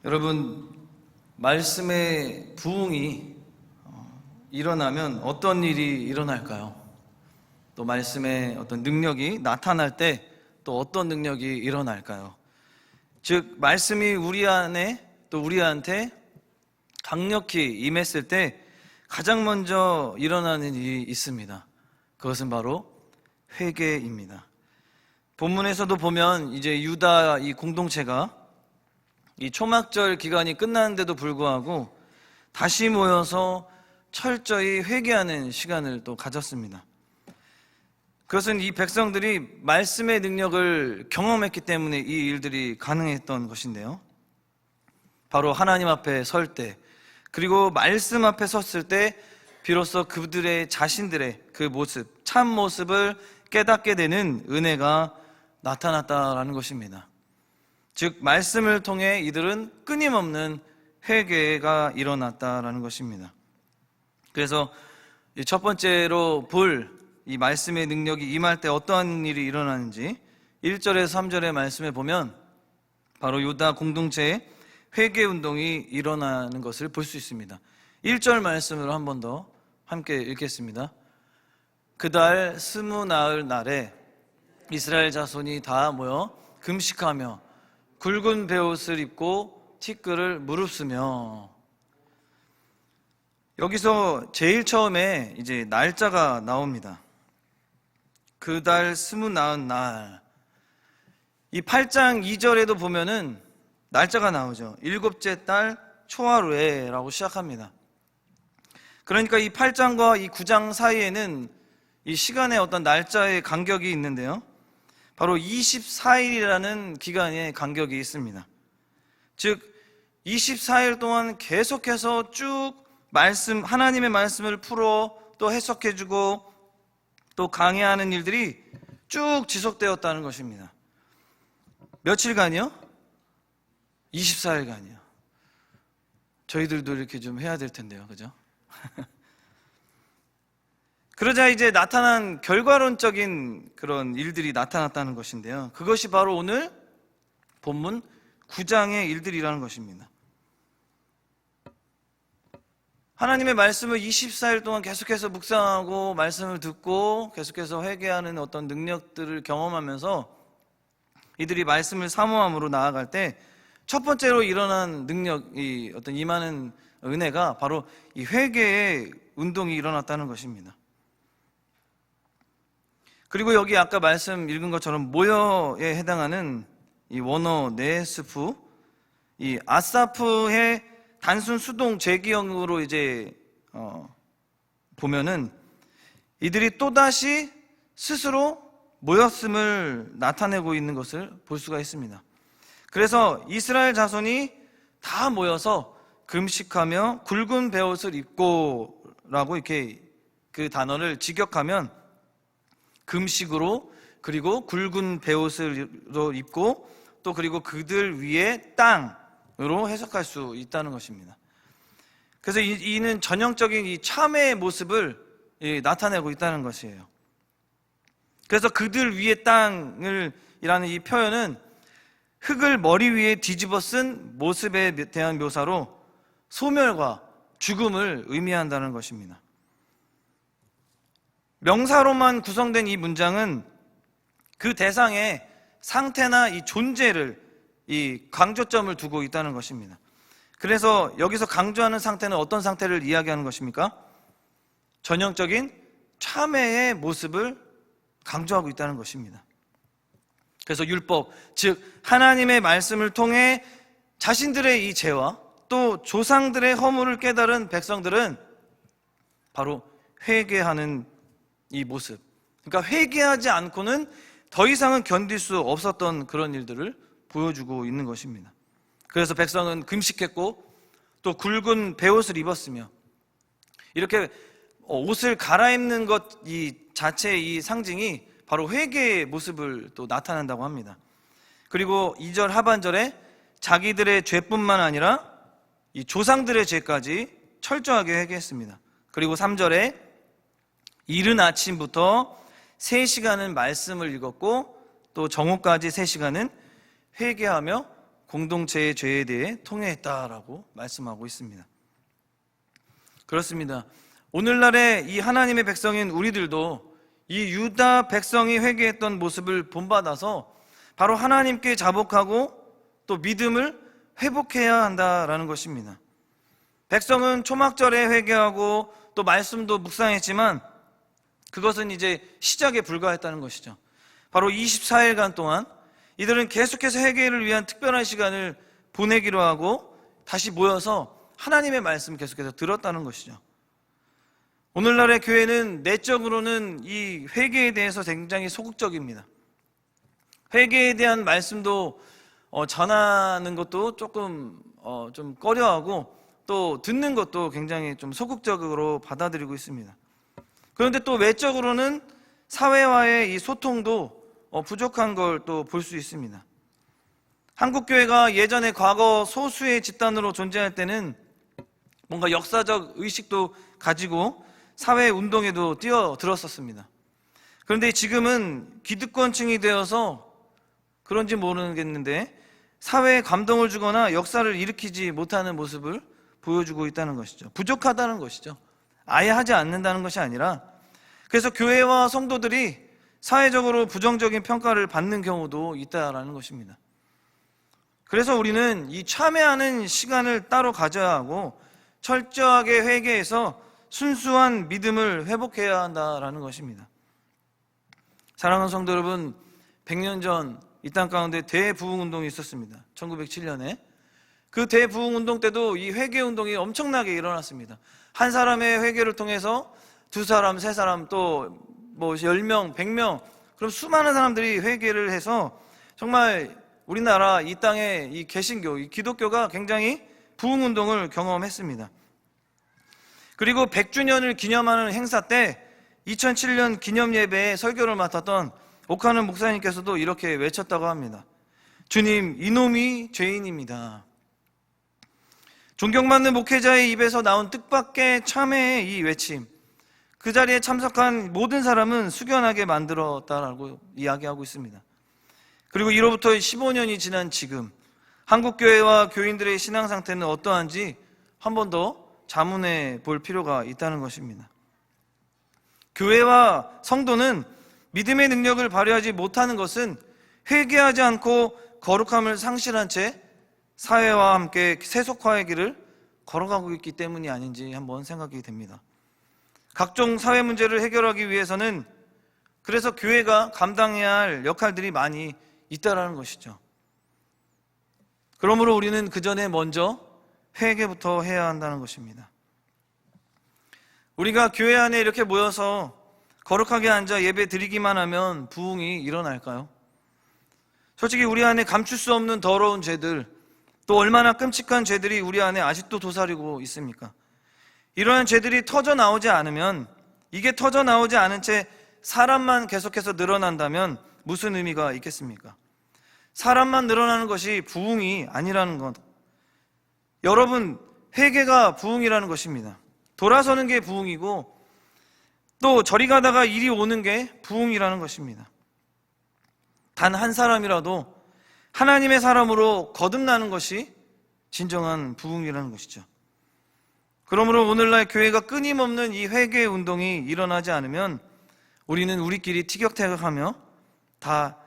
여러분, 말씀의 부흥이 일어나면 어떤 일이 일어날까요? 또 말씀의 어떤 능력이 나타날 때 또 어떤 능력이 일어날까요? 즉, 말씀이 우리 안에 또 우리한테 강력히 임했을 때 가장 먼저 일어나는 일이 있습니다. 그것은 바로 회개입니다. 본문에서도 보면 이제 유다 이 공동체가 이 초막절 기간이 끝났는데도 불구하고 다시 모여서 철저히 회개하는 시간을 또 가졌습니다. 그것은 이 백성들이 말씀의 능력을 경험했기 때문에 이 일들이 가능했던 것인데요. 바로 하나님 앞에 설 때, 그리고 말씀 앞에 섰을 때 비로소 그들의 자신들의 그 모습, 참 모습을 깨닫게 되는 은혜가 나타났다라는 것입니다. 즉, 말씀을 통해 이들은 끊임없는 회개가 일어났다라는 것입니다. 그래서 첫 번째로 볼 이 말씀의 능력이 임할 때 어떠한 일이 일어나는지 1절에서 3절의 말씀에 보면 바로 유다 공동체의 회개 운동이 일어나는 것을 볼 수 있습니다. 1절 말씀으로 한 번 더 함께 읽겠습니다. 그달 스무나흘 날에 이스라엘 자손이 다 모여 금식하며 굵은 베옷을 입고 티끌을 무릅쓰며. 여기서 제일 처음에 이제 날짜가 나옵니다. 그달 스무나흔 날. 이 8장 2절에도 보면은 날짜가 나오죠. 일곱째 달 초하루에라고 시작합니다. 그러니까 이 8장과 이 9장 사이에는 이 시간의 어떤 날짜의 간격이 있는데요, 바로 24일이라는 기간의 간격이 있습니다. 즉 24일 동안 계속해서 쭉 하나님의 말씀을 풀어 또 해석해주고 또 강해하는 일들이 쭉 지속되었다는 것입니다. 며칠간이요? 24일간이요. 저희들도 이렇게 좀 해야 될 텐데요, 그죠? 그러자 이제 나타난 결과론적인 그런 일들이 나타났다는 것인데요, 그것이 바로 오늘 본문 9장의 일들이라는 것입니다. 하나님의 말씀을 24일 동안 계속해서 묵상하고 말씀을 듣고 계속해서 회개하는 어떤 능력들을 경험하면서 이들이 말씀을 사모함으로 나아갈 때 첫 번째로 일어난 능력이 어떤 임하는 은혜가 바로 이 회개의 운동이 일어났다는 것입니다. 그리고 여기 아까 말씀 읽은 것처럼 모여에 해당하는 이 원어 네스프, 이 아사프의 단순 수동 제기형으로 이제 보면은 이들이 또다시 스스로 모였음을 나타내고 있는 것을 볼 수가 있습니다. 그래서 이스라엘 자손이 다 모여서 금식하며 굵은 베옷을 입고 라고 이렇게 그 단어를 직역하면 금식으로, 그리고 굵은 베옷을 입고, 또 그리고 그들 위에 땅으로 해석할 수 있다는 것입니다. 그래서 이는 전형적인 이 참회의 모습을 나타내고 있다는 것이에요. 그래서 그들 위에 땅을 이라는 이 표현은 흙을 머리 위에 뒤집어 쓴 모습에 대한 묘사로 소멸과 죽음을 의미한다는 것입니다. 명사로만 구성된 이 문장은 그 대상의 상태나 이 존재를 이 강조점을 두고 있다는 것입니다. 그래서 여기서 강조하는 상태는 어떤 상태를 이야기하는 것입니까? 전형적인 참회의 모습을 강조하고 있다는 것입니다. 그래서 율법, 즉 하나님의 말씀을 통해 자신들의 이 죄와 또 조상들의 허물을 깨달은 백성들은 바로 회개하는 이 모습, 그러니까 회개하지 않고는 더 이상은 견딜 수 없었던 그런 일들을 보여주고 있는 것입니다. 그래서 백성은 금식했고 또 굵은 베옷을 입었으며, 이렇게 옷을 갈아입는 것 이 자체의 이 상징이 바로 회개의 모습을 또 나타낸다고 합니다. 그리고 2절 하반절에 자기들의 죄뿐만 아니라 이 조상들의 죄까지 철저하게 회개했습니다. 그리고 3절에 이른 아침부터 3시간은 말씀을 읽었고 또 정오까지 3시간은 회개하며 공동체의 죄에 대해 통회했다라고 말씀하고 있습니다. 그렇습니다. 오늘날의 이 하나님의 백성인 우리들도 이 유다 백성이 회개했던 모습을 본받아서 바로 하나님께 자복하고 또 믿음을 회복해야 한다라는 것입니다. 백성은 초막절에 회개하고 또 말씀도 묵상했지만 그것은 이제 시작에 불과했다는 것이죠. 바로 24일간 동안 이들은 계속해서 회개를 위한 특별한 시간을 보내기로 하고 다시 모여서 하나님의 말씀을 계속해서 들었다는 것이죠. 오늘날의 교회는 내적으로는 이 회개에 대해서 굉장히 소극적입니다. 회개에 대한 말씀도 전하는 것도 조금 좀 꺼려하고 또 듣는 것도 굉장히 좀 소극적으로 받아들이고 있습니다. 그런데 또 외적으로는 사회와의 이 소통도 부족한 걸 또 볼 수 있습니다. 한국교회가 예전에 과거 소수의 집단으로 존재할 때는 뭔가 역사적 의식도 가지고 사회 운동에도 뛰어들었었습니다. 그런데 지금은 기득권층이 되어서 그런지 모르겠는데 사회에 감동을 주거나 역사를 일으키지 못하는 모습을 보여주고 있다는 것이죠. 부족하다는 것이죠. 아예 하지 않는다는 것이 아니라 그래서 교회와 성도들이 사회적으로 부정적인 평가를 받는 경우도 있다라는 것입니다. 그래서 우리는 이 참회하는 시간을 따로 가져야 하고 철저하게 회개해서 순수한 믿음을 회복해야 한다라는 것입니다. 사랑하는 성도 여러분, 100년 전 이 땅 가운데 대부흥운동이 있었습니다. 1907년에 그 대부흥운동 때도 이 회개운동이 엄청나게 일어났습니다. 한 사람의 회개를 통해서 두 사람, 세 사람, 또 뭐 10명, 100명, 그럼 수많은 사람들이 회개를 해서 정말 우리나라 이 땅의 이 개신교, 이 기독교가 굉장히 부흥운동을 경험했습니다. 그리고 100주년을 기념하는 행사 때 2007년 기념예배에 설교를 맡았던 옥하는 목사님께서도 이렇게 외쳤다고 합니다. 주님, 이놈이 죄인입니다. 존경받는 목회자의 입에서 나온 뜻밖의 참회의 이 외침, 그 자리에 참석한 모든 사람은 숙연하게 만들었다라고 이야기하고 있습니다. 그리고 이로부터 15년이 지난 지금 한국교회와 교인들의 신앙 상태는 어떠한지 한 번 더 자문해 볼 필요가 있다는 것입니다. 교회와 성도는 믿음의 능력을 발휘하지 못하는 것은 회개하지 않고 거룩함을 상실한 채 사회와 함께 세속화의 길을 걸어가고 있기 때문이 아닌지 한번 생각이 됩니다. 각종 사회 문제를 해결하기 위해서는 그래서 교회가 감당해야 할 역할들이 많이 있다라는 것이죠. 그러므로 우리는 그 전에 먼저 회개부터 해야 한다는 것입니다. 우리가 교회 안에 이렇게 모여서 거룩하게 앉아 예배 드리기만 하면 부흥이 일어날까요? 솔직히 우리 안에 감출 수 없는 더러운 죄들, 또 얼마나 끔찍한 죄들이 우리 안에 아직도 도사리고 있습니까? 이러한 죄들이 터져 나오지 않으면, 이게 터져 나오지 않은 채 사람만 계속해서 늘어난다면 무슨 의미가 있겠습니까? 사람만 늘어나는 것이 부흥이 아니라는 것. 여러분, 회개가 부흥이라는 것입니다. 돌아서는 게 부흥이고 또 저리 가다가 이리 오는 게 부흥이라는 것입니다. 단 한 사람이라도 하나님의 사람으로 거듭나는 것이 진정한 부흥이라는 것이죠. 그러므로 오늘날 교회가 끊임없는 이 회개 운동이 일어나지 않으면 우리는 우리끼리 티격태격하며 다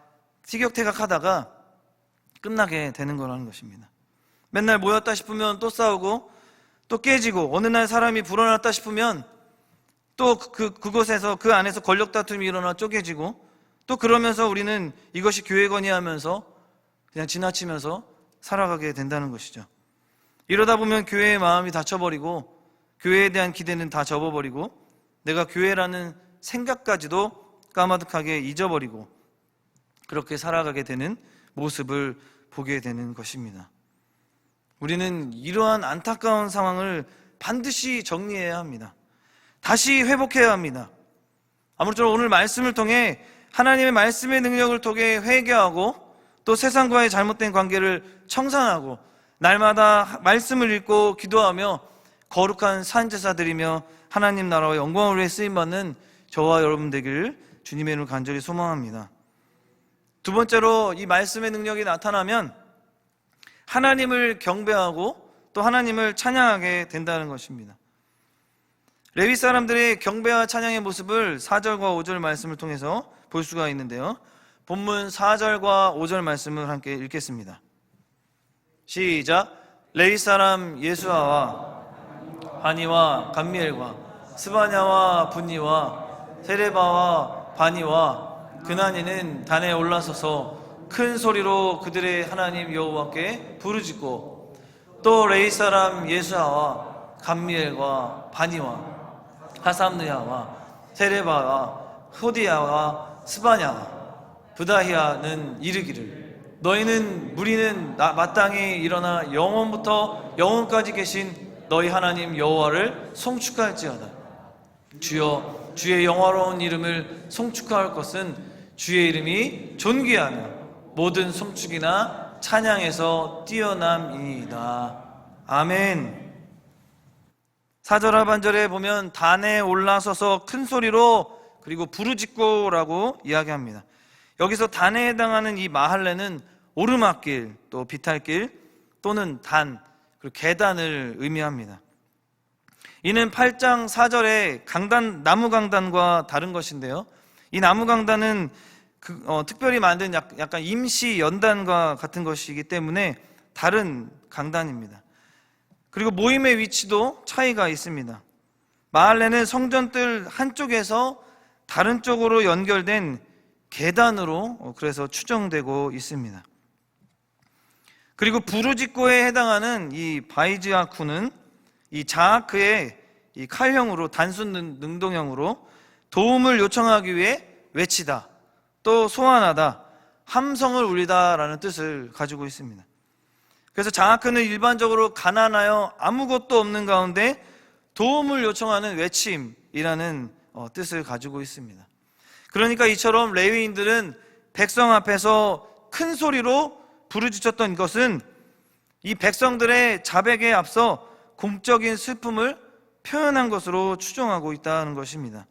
티격태격하다가 끝나게 되는 거라는 것입니다. 맨날 모였다 싶으면 또 싸우고 또 깨지고, 어느 날 사람이 불어났다 싶으면 또 그곳에서 그 안에서 권력 다툼이 일어나 쪼개지고, 또 그러면서 우리는 이것이 교회거니 하면서 그냥 지나치면서 살아가게 된다는 것이죠. 이러다 보면 교회의 마음이 닫혀버리고 교회에 대한 기대는 다 접어버리고 내가 교회라는 생각까지도 까마득하게 잊어버리고 그렇게 살아가게 되는 모습을 보게 되는 것입니다. 우리는 이러한 안타까운 상황을 반드시 정리해야 합니다. 다시 회복해야 합니다. 아무쪼록 오늘 말씀을 통해 하나님의 말씀의 능력을 통해 회개하고 또 세상과의 잘못된 관계를 청산하고 날마다 말씀을 읽고 기도하며 거룩한 산제사 드리며 하나님 나라와 영광을 위해 쓰임받는 저와 여러분 되기를 주님의 이름으로 간절히 소망합니다. 두 번째로 이 말씀의 능력이 나타나면 하나님을 경배하고 또 하나님을 찬양하게 된다는 것입니다. 레위 사람들의 경배와 찬양의 모습을 4절과 5절 말씀을 통해서 볼 수가 있는데요. 본문 4절과 5절 말씀을 함께 읽겠습니다. 시작. 레위 사람 예수아와 바니와 감미엘과 스바냐와 분니와 세레바와 바니와 그나니는 단에 올라서서 큰 소리로 그들의 하나님 여호와께 부르짖고 또 레위 사람 예수아와 감미엘과 바니와 하삼느야와 세레바와 호디야와 스바냐와 부다히아는 이르기를 너희는 무리는 마땅히 일어나 영원부터 영원까지 계신 너희 하나님 여호와를 송축할지어다. 주여 주의 영화로운 이름을 송축할 것은 주의 이름이 존귀하며 모든 송축이나 찬양에서 뛰어남이니이다. 아멘. 4절 하반절에 보면 단에 올라서서 큰 소리로 그리고 부르짖고라고 이야기합니다. 여기서 단에 해당하는 이 마할레는 오르막길, 또 비탈길 또는 단, 그리고 계단을 의미합니다. 이는 8장 4절의 강단, 나무 강단과 다른 것인데요. 이 나무 강단은 특별히 만든 약간 임시 연단과 같은 것이기 때문에 다른 강단입니다. 그리고 모임의 위치도 차이가 있습니다. 마할레는 성전뜰 한쪽에서 다른 쪽으로 연결된 계단으로 그래서 추정되고 있습니다. 그리고 부르짖고에 해당하는 이 바이즈아쿠는 이 자아크의 이 칼형으로 단순 능동형으로 도움을 요청하기 위해 외치다, 또 소환하다, 함성을 울리다라는 뜻을 가지고 있습니다. 그래서 자아크는 일반적으로 가난하여 아무것도 없는 가운데 도움을 요청하는 외침이라는 뜻을 가지고 있습니다. 그러니까 이처럼 레위인들은 백성 앞에서 큰 소리로 부르짖었던 것은 이 백성들의 자백에 앞서 공적인 슬픔을 표현한 것으로 추정하고 있다는 것입니다.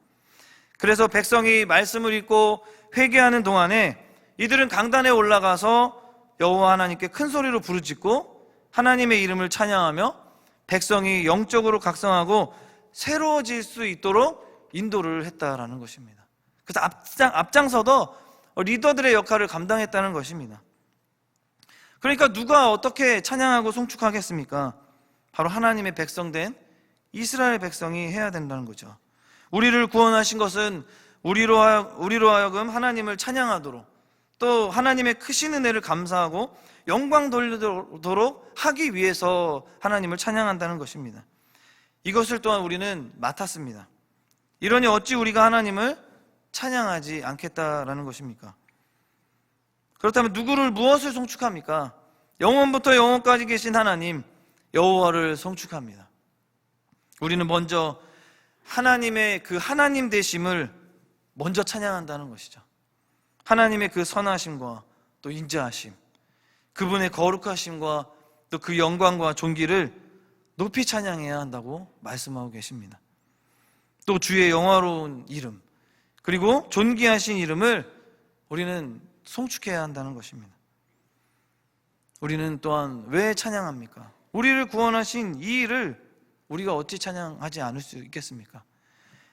그래서 백성이 말씀을 읽고 회개하는 동안에 이들은 강단에 올라가서 여호와 하나님께 큰 소리로 부르짖고 하나님의 이름을 찬양하며 백성이 영적으로 각성하고 새로워질 수 있도록 인도를 했다라는 것입니다. 그래서 앞장서서 리더들의 역할을 감당했다는 것입니다. 그러니까 누가 어떻게 찬양하고 송축하겠습니까? 바로 하나님의 백성된 이스라엘 백성이 해야 된다는 거죠. 우리를 구원하신 것은 우리로 하여금 하나님을 찬양하도록, 또 하나님의 크신 은혜를 감사하고 영광 돌리도록 하기 위해서 하나님을 찬양한다는 것입니다. 이것을 또한 우리는 맡았습니다. 이러니 어찌 우리가 하나님을 찬양하지 않겠다라는 것입니까? 그렇다면 무엇을 송축합니까? 영원부터 영원까지 계신 하나님 여호와를 송축합니다. 우리는 먼저 하나님의 그 하나님 되심을 먼저 찬양한다는 것이죠. 하나님의 그 선하심과 또 인자하심, 그분의 거룩하심과 또 그 영광과 존귀를 높이 찬양해야 한다고 말씀하고 계십니다. 또 주의 영화로운 이름, 그리고 존귀하신 이름을 우리는 송축해야 한다는 것입니다. 우리는 또한 왜 찬양합니까? 우리를 구원하신 이 일을 우리가 어찌 찬양하지 않을 수 있겠습니까?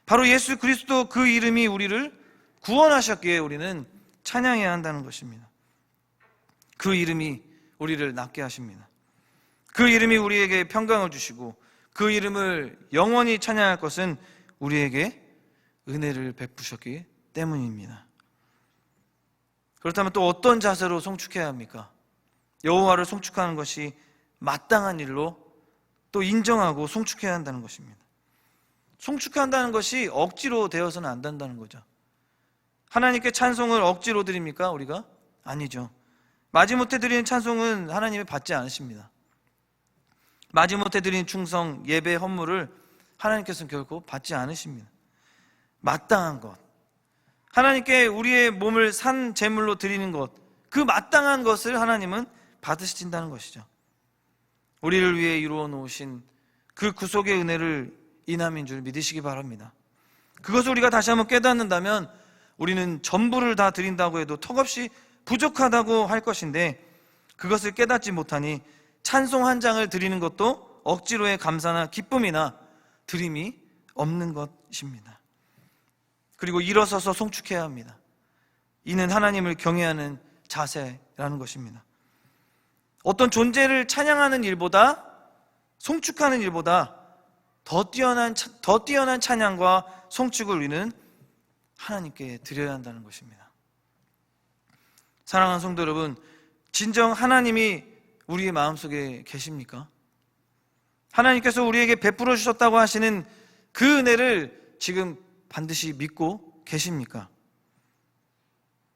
바로 예수 그리스도 그 이름이 우리를 구원하셨기에 우리는 찬양해야 한다는 것입니다. 그 이름이 우리를 낫게 하십니다. 그 이름이 우리에게 평강을 주시고 그 이름을 영원히 찬양할 것은 우리에게 은혜를 베푸셨기 때문입니다. 그렇다면 또 어떤 자세로 송축해야 합니까? 여호와를 송축하는 것이 마땅한 일로 또 인정하고 송축해야 한다는 것입니다. 송축한다는 것이 억지로 되어서는 안 된다는 거죠. 하나님께 찬송을 억지로 드립니까? 우리가? 아니죠. 마지못해 드리는 찬송은 하나님이 받지 않으십니다. 마지못해 드리는 충성, 예배, 헌물을 하나님께서는 결코 받지 않으십니다. 마땅한 것, 하나님께 우리의 몸을 산 제물로 드리는 것, 그 마땅한 것을 하나님은 받으신다는 것이죠. 우리를 위해 이루어 놓으신 그 구속의 은혜를 인함인 줄 믿으시기 바랍니다. 그것을 우리가 다시 한번 깨닫는다면 우리는 전부를 다 드린다고 해도 턱없이 부족하다고 할 것인데, 그것을 깨닫지 못하니 찬송 한 장을 드리는 것도 억지로의 감사나 기쁨이나 드림이 없는 것입니다. 그리고 일어서서 송축해야 합니다. 이는 하나님을 경외하는 자세라는 것입니다. 어떤 존재를 찬양하는 일보다, 송축하는 일보다 더 뛰어난 찬양과 송축을 우리는 하나님께 드려야 한다는 것입니다. 사랑하는 성도 여러분, 진정 하나님이 우리의 마음속에 계십니까? 하나님께서 우리에게 베풀어 주셨다고 하시는 그 은혜를 지금 반드시 믿고 계십니까?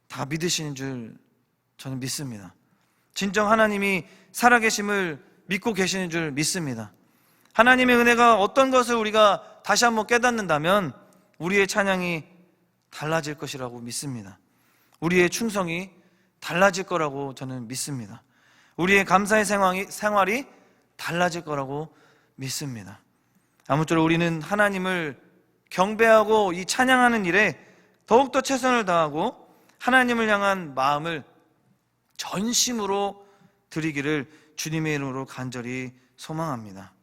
다 믿으시는 줄 저는 믿습니다. 진정 하나님이 살아계심을 믿고 계시는 줄 믿습니다. 하나님의 은혜가 어떤 것을 우리가 다시 한번 깨닫는다면 우리의 찬양이 달라질 것이라고 믿습니다. 우리의 충성이 달라질 거라고 저는 믿습니다. 우리의 감사의 생활이 달라질 거라고 믿습니다. 아무쪼록 우리는 하나님을 경배하고 이 찬양하는 일에 더욱더 최선을 다하고 하나님을 향한 마음을 전심으로 드리기를 주님의 이름으로 간절히 소망합니다.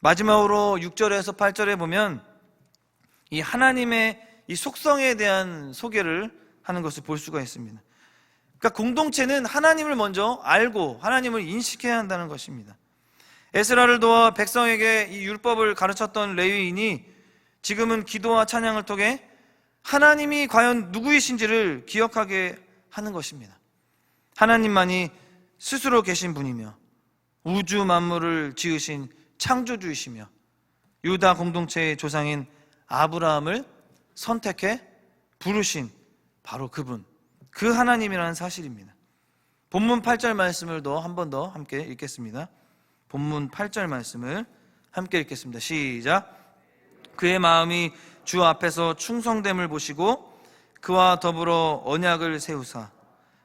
마지막으로 6절에서 8절에 보면 이 하나님의 이 속성에 대한 소개를 하는 것을 볼 수가 있습니다. 그러니까 공동체는 하나님을 먼저 알고 하나님을 인식해야 한다는 것입니다. 에스라를 도와 백성에게 이 율법을 가르쳤던 레위인이 지금은 기도와 찬양을 통해 하나님이 과연 누구이신지를 기억하게 하는 것입니다. 하나님만이 스스로 계신 분이며 우주 만물을 지으신 창조주이시며 유다 공동체의 조상인 아브라함을 선택해 부르신 바로 그분, 그 하나님이라는 사실입니다. 본문 8절 말씀을 한 번 더 함께 읽겠습니다. 본문 8절 말씀을 함께 읽겠습니다. 시작. 그의 마음이 주 앞에서 충성됨을 보시고 그와 더불어 언약을 세우사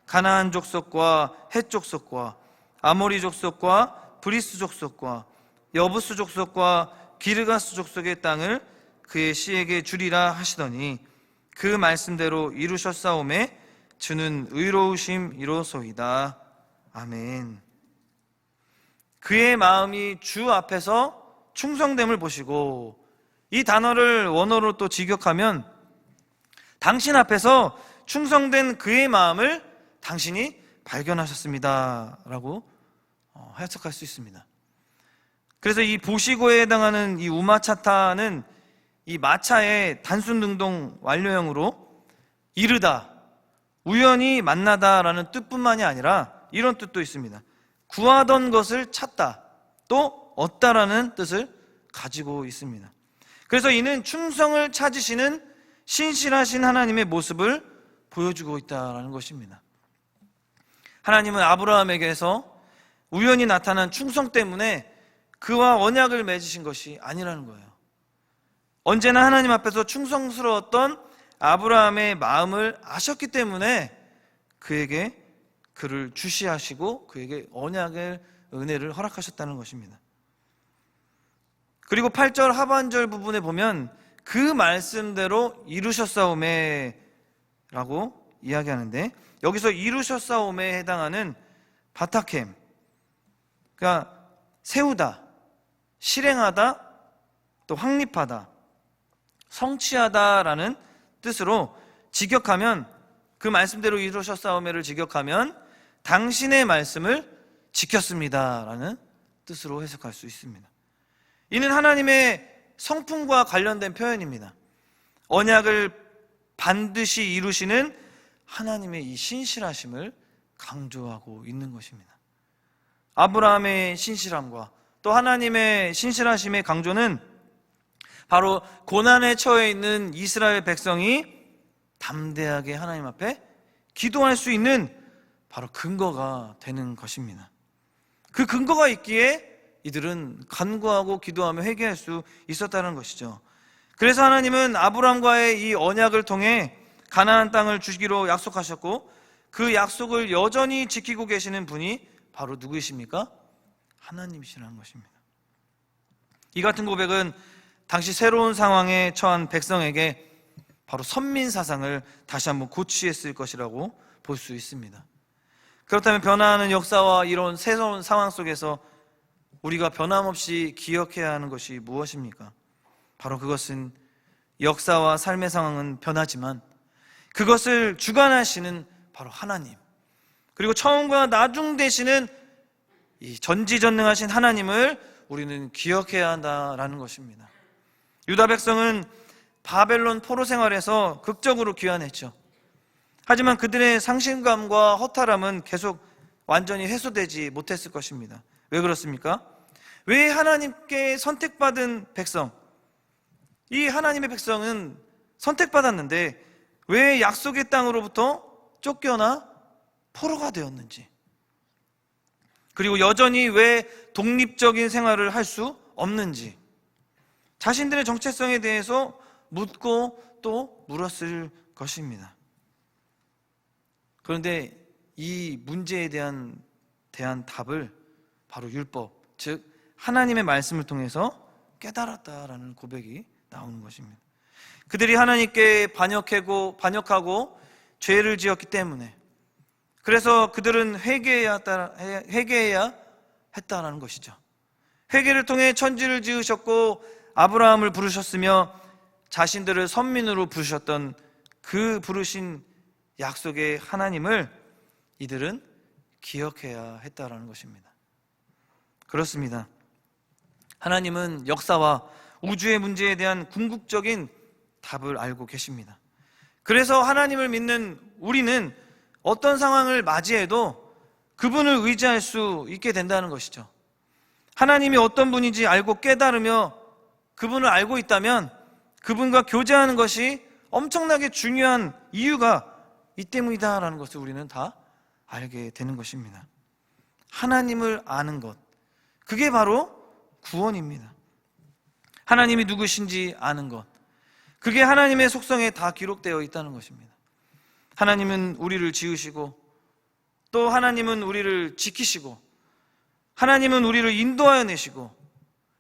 가나안 족속과 헷 족속과 아모리 족속과 브리스 족속과 여부스 족속과 기르가스 족속의 땅을 그의 씨에게 주리라 하시더니 그 말씀대로 이루셨사오매 주는 의로우심이로소이다. 아멘. 그의 마음이 주 앞에서 충성됨을 보시고, 이 단어를 원어로 또 직역하면 당신 앞에서 충성된 그의 마음을 당신이 발견하셨습니다 라고 해석할 수 있습니다. 그래서 이 보시고에 해당하는 이 우마차타는 이 마차의 단순 능동 완료형으로 이르다, 우연히 만나다라는 뜻뿐만이 아니라 이런 뜻도 있습니다. 구하던 것을 찾다, 또 얻다라는 뜻을 가지고 있습니다. 그래서 이는 충성을 찾으시는 신실하신 하나님의 모습을 보여주고 있다는 것입니다. 하나님은 아브라함에게서 우연히 나타난 충성 때문에 그와 언약을 맺으신 것이 아니라는 거예요. 언제나 하나님 앞에서 충성스러웠던 아브라함의 마음을 아셨기 때문에 그에게 그를 주시하시고 그에게 언약의 은혜를 허락하셨다는 것입니다. 그리고 8절 하반절 부분에 보면 그 말씀대로 이루셨사오매 라고 이야기하는데, 여기서 이루셨사오매에 해당하는 바타켐, 그러니까 세우다, 실행하다, 또 확립하다, 성취하다라는 뜻으로 직역하면, 그 말씀대로 이루셨사오매를 직역하면 당신의 말씀을 지켰습니다라는 뜻으로 해석할 수 있습니다. 이는 하나님의 성품과 관련된 표현입니다. 언약을 반드시 이루시는 하나님의 이 신실하심을 강조하고 있는 것입니다. 아브라함의 신실함과 또 하나님의 신실하심의 강조는 바로 고난에 처해 있는 이스라엘 백성이 담대하게 하나님 앞에 기도할 수 있는 바로 근거가 되는 것입니다. 그 근거가 있기에 이들은 간구하고 기도하며 회개할 수 있었다는 것이죠. 그래서 하나님은 아브라함과의 이 언약을 통해 가나안 땅을 주시기로 약속하셨고, 그 약속을 여전히 지키고 계시는 분이 바로 누구이십니까? 하나님이시라는 것입니다. 이 같은 고백은 당시 새로운 상황에 처한 백성에게 바로 선민 사상을 다시 한번 고취했을 것이라고 볼 수 있습니다. 그렇다면 변화하는 역사와 이런 새로운 상황 속에서 우리가 변함없이 기억해야 하는 것이 무엇입니까? 바로 그것은 역사와 삶의 상황은 변하지만 그것을 주관하시는 바로 하나님, 그리고 처음과 나중 되시는 이 전지전능하신 하나님을 우리는 기억해야 한다라는 것입니다. 유다 백성은 바벨론 포로 생활에서 극적으로 귀환했죠. 하지만 그들의 상실감과 허탈함은 계속 완전히 해소되지 못했을 것입니다. 왜 그렇습니까? 왜 하나님께 선택받은 백성, 이 하나님의 백성은 선택받았는데 왜 약속의 땅으로부터 쫓겨나 포로가 되었는지, 그리고 여전히 왜 독립적인 생활을 할 수 없는지 자신들의 정체성에 대해서 묻고 또 물었을 것입니다. 그런데 이 문제에 대한 답을 바로 율법, 즉 하나님의 말씀을 통해서 깨달았다라는 고백이 나오는 것입니다. 그들이 하나님께 반역하고 죄를 지었기 때문에, 그래서 그들은 회개해야 했다라는 것이죠. 회개를 통해 천지를 지으셨고 아브라함을 부르셨으며 자신들을 선민으로 부르셨던 그 부르신 약속의 하나님을 이들은 기억해야 했다라는 것입니다. 그렇습니다. 하나님은 역사와 우주의 문제에 대한 궁극적인 답을 알고 계십니다. 그래서 하나님을 믿는 우리는 어떤 상황을 맞이해도 그분을 의지할 수 있게 된다는 것이죠. 하나님이 어떤 분인지 알고 깨달으며 그분을 알고 있다면 그분과 교제하는 것이 엄청나게 중요한 이유가 이 때문이다라는 것을 우리는 다 알게 되는 것입니다. 하나님을 아는 것, 그게 바로 구원입니다. 하나님이 누구신지 아는 것, 그게 하나님의 속성에 다 기록되어 있다는 것입니다. 하나님은 우리를 지으시고 또 하나님은 우리를 지키시고 하나님은 우리를 인도하여 내시고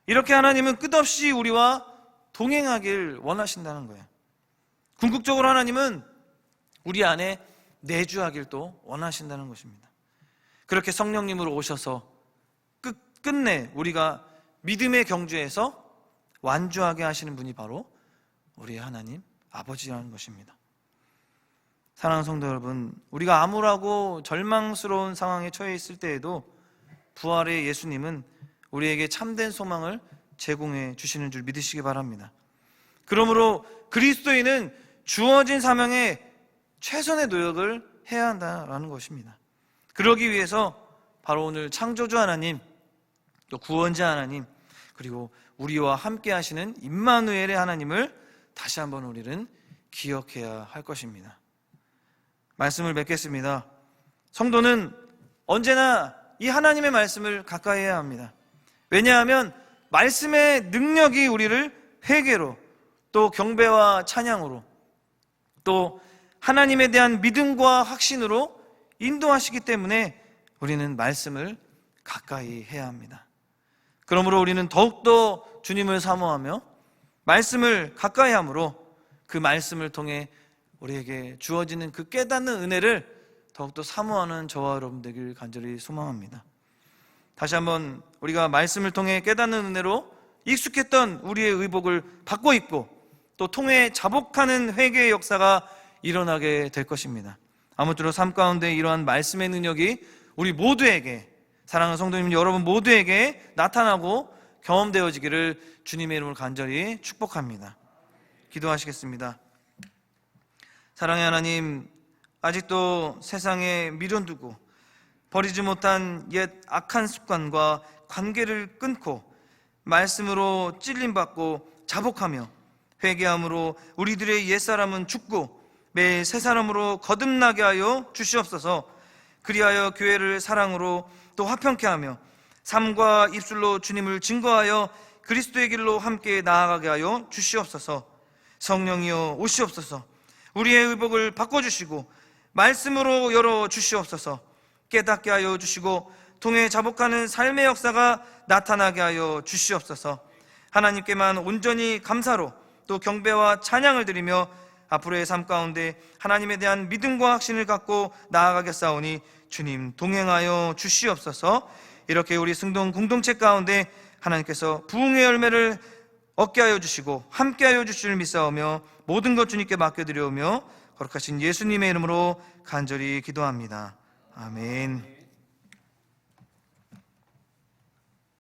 이렇게 하나님은 끝없이 우리와 동행하길 원하신다는 거예요. 궁극적으로 하나님은 우리 안에 내주하길 또 원하신다는 것입니다. 그렇게 성령님으로 오셔서 끝내 우리가 믿음의 경주에서 완주하게 하시는 분이 바로 우리의 하나님 아버지라는 것입니다. 사랑하는 성도 여러분, 우리가 암울하고 절망스러운 상황에 처해 있을 때에도 부활의 예수님은 우리에게 참된 소망을 제공해 주시는 줄 믿으시기 바랍니다. 그러므로 그리스도인은 주어진 사명에 최선의 노력을 해야 한다는 것입니다. 그러기 위해서 바로 오늘 창조주 하나님, 또 구원자 하나님, 그리고 우리와 함께 하시는 임마누엘의 하나님을 다시 한번 우리는 기억해야 할 것입니다. 말씀을 맺겠습니다. 성도는 언제나 이 하나님의 말씀을 가까이 해야 합니다. 왜냐하면 말씀의 능력이 우리를 회개로, 또 경배와 찬양으로, 또 하나님에 대한 믿음과 확신으로 인도하시기 때문에 우리는 말씀을 가까이 해야 합니다. 그러므로 우리는 더욱더 주님을 사모하며 말씀을 가까이 함으로 그 말씀을 통해 우리에게 주어지는 그 깨닫는 은혜를 더욱더 사모하는 저와 여러분 되길 간절히 소망합니다. 다시 한번 우리가 말씀을 통해 깨닫는 은혜로 익숙했던 우리의 의복을 바꿔 입고 또 통해 자복하는 회개의 역사가 일어나게 될 것입니다. 아무쪼록 삶 가운데 이러한 말씀의 능력이 우리 모두에게, 사랑하는 성도님 여러분 모두에게 나타나고 경험되어지기를 주님의 이름으로 간절히 축복합니다. 기도하시겠습니다. 사랑의 하나님, 아직도 세상에 미련두고 버리지 못한 옛 악한 습관과 관계를 끊고 말씀으로 찔림받고 자복하며 회개함으로 우리들의 옛사람은 죽고 매일 새 사람으로 거듭나게 하여 주시옵소서. 그리하여 교회를 사랑으로 또 화평케 하며 삶과 입술로 주님을 증거하여 그리스도의 길로 함께 나아가게 하여 주시옵소서. 성령이여 오시옵소서. 우리의 의복을 바꿔주시고 말씀으로 열어주시옵소서. 깨닫게 하여 주시고 통해 자복하는 삶의 역사가 나타나게 하여 주시옵소서. 하나님께만 온전히 감사로 또 경배와 찬양을 드리며 앞으로의 삶 가운데 하나님에 대한 믿음과 확신을 갖고 나아가겠사오니 주님 동행하여 주시옵소서. 이렇게 우리 승동 공동체 가운데 하나님께서 부흥의 열매를 얻게 하여 주시고 함께 하여 주실 줄 믿사오며 모든 것 주님께 맡겨드려오며 거룩하신 예수님의 이름으로 간절히 기도합니다. 아멘.